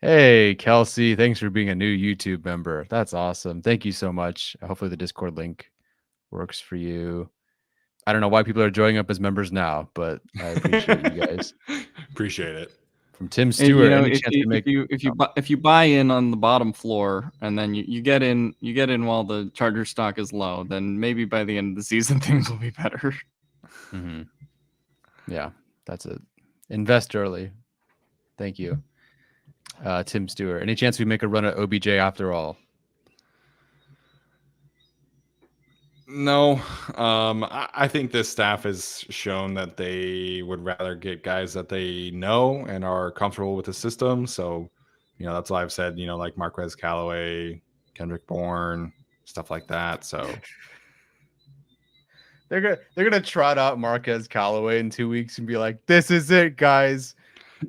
Hey, Kelsey, thanks for being a new YouTube member. That's awesome. Thank you so much. Hopefully the Discord link works for you. I don't know why people are joining up as members now, but I appreciate you guys. Appreciate it. From Tim Stewart. If you buy in on the bottom floor and then you get in while the Charger stock is low, then maybe by the end of the season things will be better. Mm-hmm. Yeah, that's it. Invest early. Thank you, Tim Stewart. Any chance we make a run at OBJ after all? No, I think this staff has shown that they would rather get guys that they know and are comfortable with the system. So, that's why I've said, like Marquez Callaway, Kendrick Bourne, stuff like that. So They're gonna trot out Marquez Callaway in 2 weeks and be like, "This is it, guys.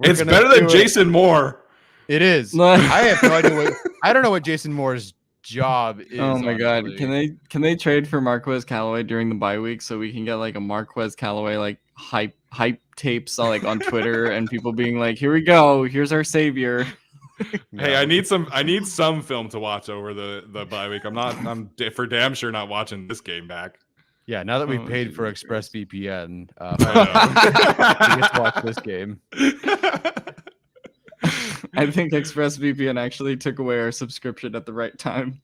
it's better than Jason Moore. It is. I have no idea I don't know what Jason Moore's job is. Oh my god, honestly. can they trade for Marquez Callaway during the bye week so we can get like a Marquez Callaway like hype tapes like on Twitter and people being like, "Here we go, here's our savior." Hey, I need some film to watch over the bye week. I'm for damn sure not watching this game back. Yeah, now that we've paid for ExpressVPN, I we get to watch this game. I think ExpressVPN actually took away our subscription at the right time.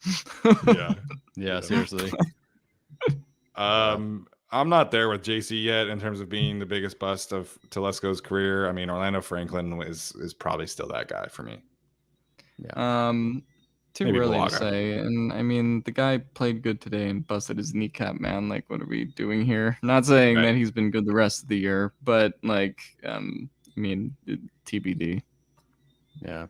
Yeah, seriously. I'm not there with JC yet in terms of being the biggest bust of Telesco's career. I mean, Orlando Franklin is probably still that guy for me. Yeah. Too Maybe early Blaga. to say. And I mean, the guy played good today and busted his kneecap, man. Like, what are we doing here? Not saying that he's been good the rest of the year, but like, I mean, TBD. Yeah.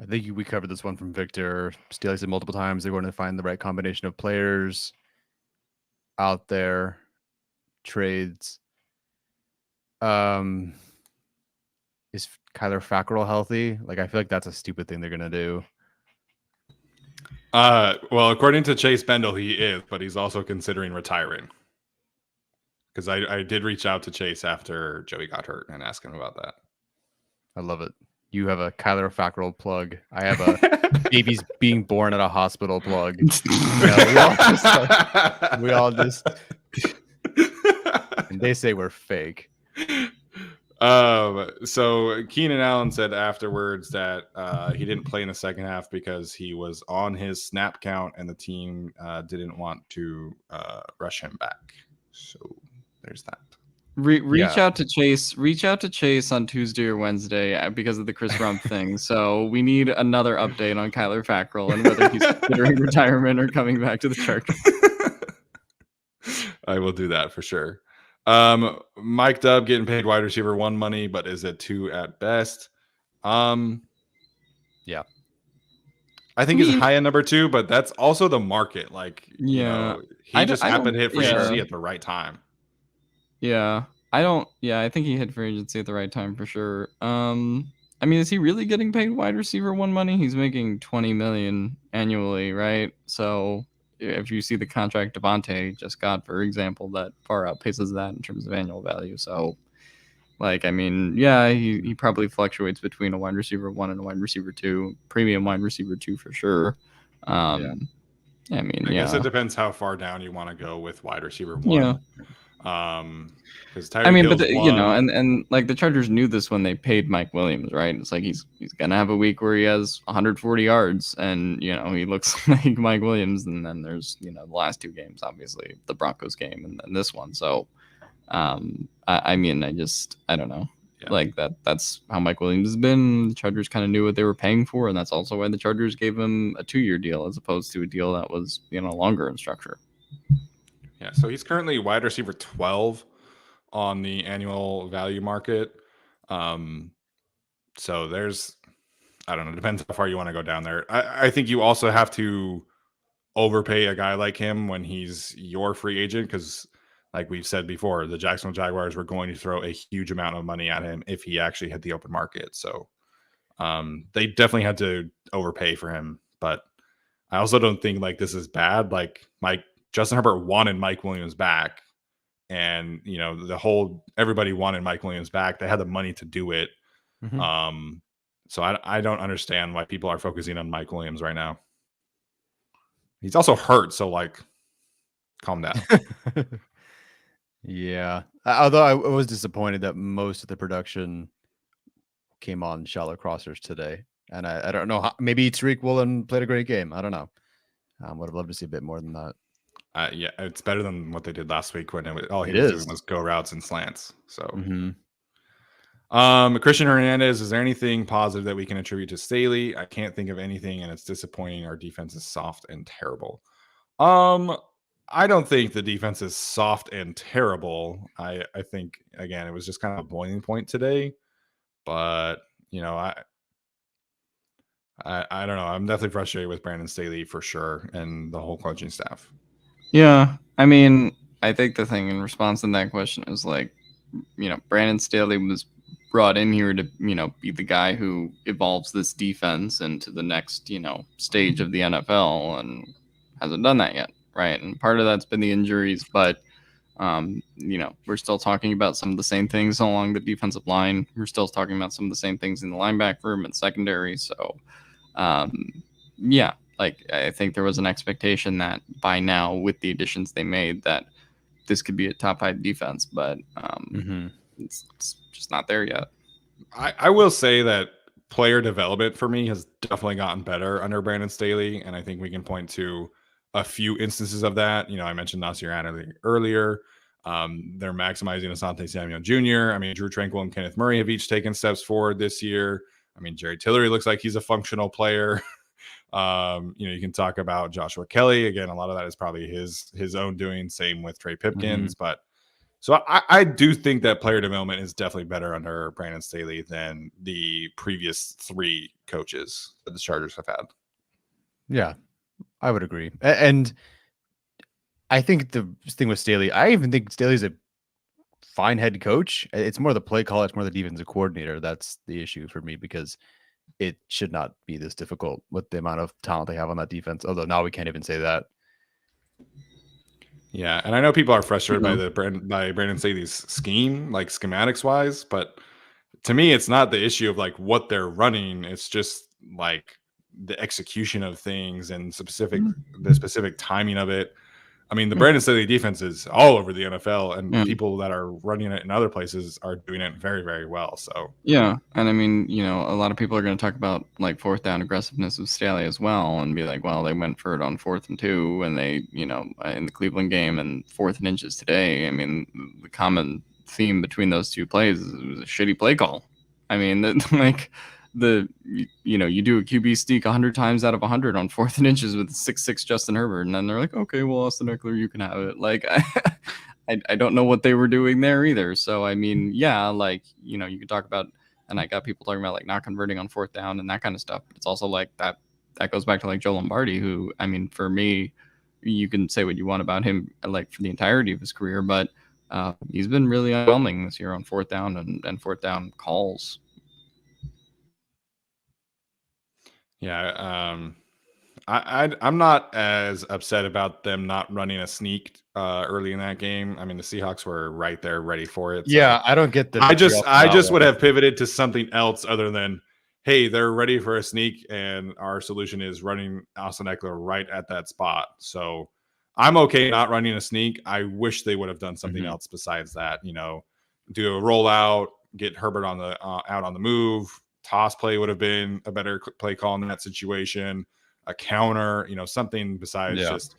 I think we covered this one from Victor. Steely said multiple times they're going to find the right combination of players out there, trades. Is Kyler Fackrell healthy? Like, I feel like that's a stupid thing they're going to do. Well, according to Chase Bendel, he is, but he's also considering retiring. Because I did reach out to Chase after Joey got hurt and ask him about that. I love it. You have a Kyler Fackrell plug. I have a babies being born at a hospital plug. We all just and they say we're fake. So Keenan Allen said afterwards that he didn't play in the second half because he was on his snap count and the team didn't want to rush him back. So there's that. Reach out to Chase on Tuesday or Wednesday because of the Chris Rump thing. So we need another update on Kyler Fackrell and whether he's considering retirement or coming back to the Chargers. I will do that for sure. Mike Dubb getting paid wide receiver 1 money, but is it 2 at best? Yeah. I think he's high end number 2, but that's also the market. Like, he just happened to hit free agency at the right time. Yeah. I think he hit free agency at the right time for sure. I mean, is he really getting paid wide receiver 1 money? He's making $20 million annually, right? So if you see the contract Devontae just got, for example, that far outpaces that in terms of annual value. So, like, I mean, yeah, he probably fluctuates between a wide receiver 1 and a wide receiver 2, premium wide receiver 2 for sure. I mean, I guess it depends how far down you want to go with wide receiver 1. Yeah. Because and like the Chargers knew this when they paid Mike Williams, right? It's like he's gonna have a week where he has 140 yards, and he looks like Mike Williams. And then there's the last 2 games, obviously the Broncos game and then this one. So, I mean, I don't know, like that's how Mike Williams has been. The Chargers kind of knew what they were paying for, and that's also why the Chargers gave him a 2-year deal as opposed to a deal that was longer in structure. Yeah, so he's currently wide receiver 12 on the annual value market. So there's, I don't know, depends how far you want to go down there. I think you also have to overpay a guy like him when he's your free agent because, like we've said before, the Jacksonville Jaguars were going to throw a huge amount of money at him if he actually hit the open market. So they definitely had to overpay for him. But I also don't think like this is bad. Like Justin Herbert wanted Mike Williams back, and everybody wanted Mike Williams back. They had the money to do it. Mm-hmm. So I don't understand why people are focusing on Mike Williams right now. He's also hurt, so like, calm down. Yeah. Although I was disappointed that most of the production came on shallow crossers today, and I don't know how, maybe Tariq Woolen played a great game. I don't know. Would have loved to see a bit more than that. Yeah, it's better than what they did last week when all he It was is. doing was go routes and slants. So, Mhm. Christian Hernandez, is there anything positive that we can attribute to Staley? I can't think of anything, and it's disappointing. Our defense is soft and terrible. I don't think the defense is soft and terrible. I think again it was just kind of a boiling point today, but you know I don't know. I'm definitely frustrated with Brandon Staley for sure and the whole coaching staff. Yeah, I mean, I think the thing in response to that question is like, Brandon Staley was brought in here to, be the guy who evolves this defense into the next, stage of the NFL and hasn't done that yet, right? And part of that's been the injuries, but we're still talking about some of the same things along the defensive line. We're still talking about some of the same things in the linebacker room and secondary. So, yeah, like I think there was an expectation that by now, with the additions they made, that this could be a top 5 defense, but it's just not there yet. I will say that player development for me has definitely gotten better under Brandon Staley, and I think we can point to a few instances of that. I mentioned Nasir Adderley earlier. They're maximizing Asante Samuel Jr. I mean, Drew Tranquil and Kenneth Murray have each taken steps forward this year. I mean, Jerry Tillery looks like he's a functional player. You can talk about Joshua Kelly. Again, a lot of that is probably his own doing. Same with Trey Pipkins. But so I do think that player development is definitely better under Brandon Staley than the previous 3 coaches that the Chargers have had. Yeah, I would agree. And I think the thing with Staley, I even think Staley's a fine head coach. It's more the play call. It's more the defensive coordinator. That's the issue for me because it should not be this difficult with the amount of talent they have on that defense. Although now we can't even say that. Yeah, and I know people are frustrated by Brandon Staley's scheme, like schematics wise, but to me, it's not the issue of like what they're running. It's just like the execution of things and the specific timing of it. I mean, the Brandon Staley defense is all over the NFL, and people that are running it in other places are doing it very, very well. So yeah, and I mean, a lot of people are going to talk about like 4th down aggressiveness of Staley as well, and be like, well, they went for it on 4th and 2, and they, in the Cleveland game and 4th and inches today. I mean, the common theme between those 2 plays is it was a shitty play call. I mean, you do a QB sneak 100 times out of 100 on 4th and inches with 6'6" Justin Herbert, and then they're like, okay, well, Austin Eckler, you can have it. Like, I don't know what they were doing there either. So I mean, yeah, like you can talk about, and I got people talking about like not converting on 4th down and that kind of stuff. But it's also like that goes back to like Joe Lombardi, who I mean, for me, you can say what you want about him, like for the entirety of his career, but he's been really underwhelming this year on 4th down and 4th down calls. yeah, I'm not as upset about them not running a sneak early in that game. I mean, the Seahawks were right there, ready for it. So Yeah, I don't get the. I just would have pivoted to something else other than, hey, they're ready for a sneak, and our solution is running Austin Eckler right at that spot. So I'm okay not running a sneak. I wish they would have done something else besides that. Do a rollout, get Herbert on the out on the move. Toss play would have been a better play call in that situation. A counter, something besides just,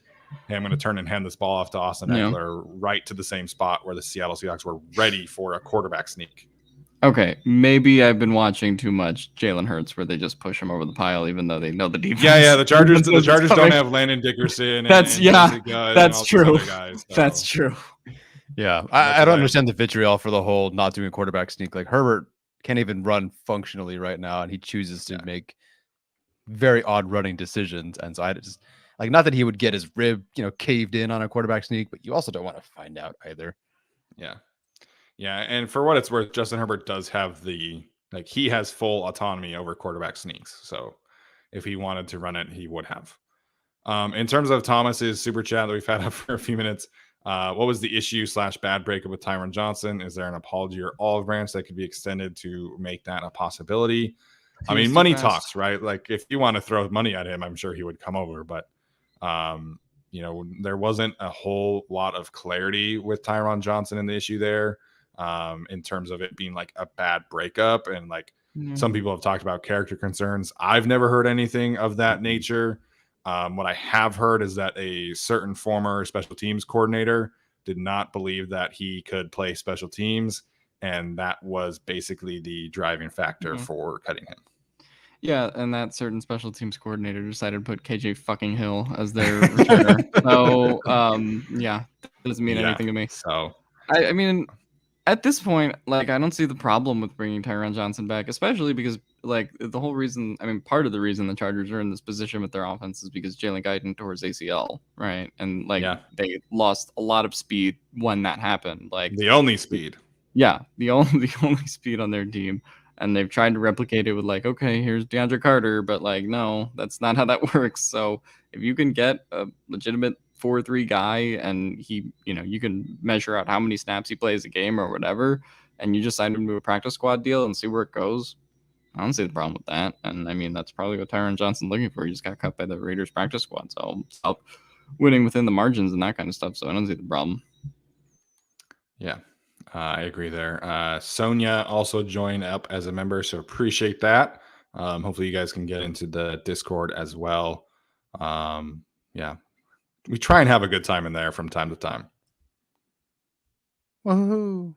hey, I'm going to turn and hand this ball off to Austin Eckler right to the same spot where the Seattle Seahawks were ready for a quarterback sneak. Okay, maybe I've been watching too much Jalen Hurts where they just push him over the pile even though they know the defense. Yeah, the Chargers don't have Landon Dickerson. That's true. Guys, so. That's true. Yeah, I don't understand the vitriol for the whole not doing a quarterback sneak. Like Herbert can't even run functionally right now, and he chooses to make very odd running decisions. And so I just like, not that he would get his rib, caved in on a quarterback sneak, but you also don't want to find out either. Yeah. And for what it's worth, Justin Herbert does have he has full autonomy over quarterback sneaks. So if he wanted to run it, he would have. In terms of Thomas's super chat that we've had up for a few minutes, what was the issue / bad breakup with Tyron Johnson? Is there an apology or olive branch that could be extended to make that a possibility? I mean, money talks, right? Like if you want to throw money at him, I'm sure he would come over. But, there wasn't a whole lot of clarity with Tyron Johnson in the issue there in terms of it being like a bad breakup. And like some people have talked about character concerns. I've never heard anything of that nature. What I have heard is that a certain former special teams coordinator did not believe that he could play special teams, and that was basically the driving factor for cutting him. Yeah, and that certain special teams coordinator decided to put KJ fucking Hill as their returner. So, yeah, that doesn't mean anything to me. So, I mean, at this point, like, I don't see the problem with bringing Tyron Johnson back, especially because, like, the whole reason, I mean, part of the reason the Chargers are in this position with their offense is because Jalen Guyton tore his ACL, right? And, like, they lost a lot of speed when that happened. Like, the only speed. Yeah, the only speed on their team. And they've tried to replicate it with, like, okay, here's DeAndre Carter, but, like, no, that's not how that works. So if you can get a legitimate 4-3 guy and he, you can measure out how many snaps he plays a game or whatever, and you just sign him to a practice squad deal and see where it goes, I don't see the problem with that. And I mean, that's probably what Tyron Johnson's looking for. He just got cut by the Raiders practice squad. So stop winning within the margins and that kind of stuff. So I don't see the problem. Yeah. I agree there. Sonia also joined up as a member, so appreciate that. Hopefully you guys can get into the Discord as well. Yeah, we try and have a good time in there from time to time. Woohoo!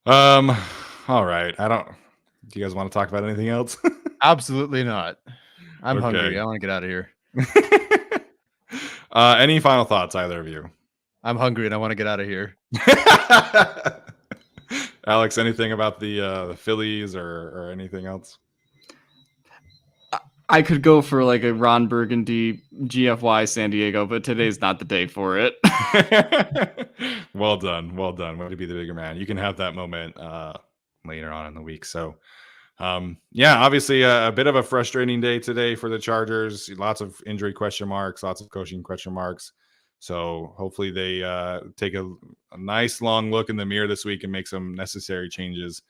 All right. Do you guys want to talk about anything else? Absolutely not. I'm Okay. hungry. I want to get out of here. Any final thoughts, either of you? I'm hungry and I want to get out of here. Alex, anything about the Phillies or anything else? I could go for like a Ron Burgundy GFY San Diego, but today's not the day for it. Well done. Way to be the bigger man. You can have that moment later on in the week. So, yeah, obviously a bit of a frustrating day today for the Chargers. Lots of injury question marks, lots of coaching question marks. So hopefully they take a nice long look in the mirror this week and make some necessary changes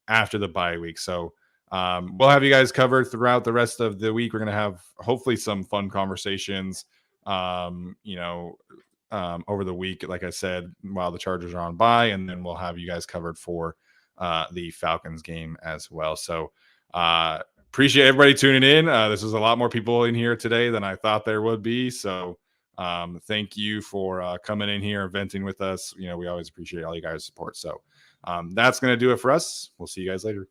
after the bye week. So we'll have you guys covered throughout the rest of the week. We're going to have hopefully some fun conversations, over the week, like I said, while the Chargers are on bye, and then we'll have you guys covered for the Falcons game as well. So appreciate everybody tuning in. This is a lot more people in here today than I thought there would be. So thank you for coming in here and venting with us. We always appreciate all you guys' support. So that's going to do it for us. We'll see you guys later.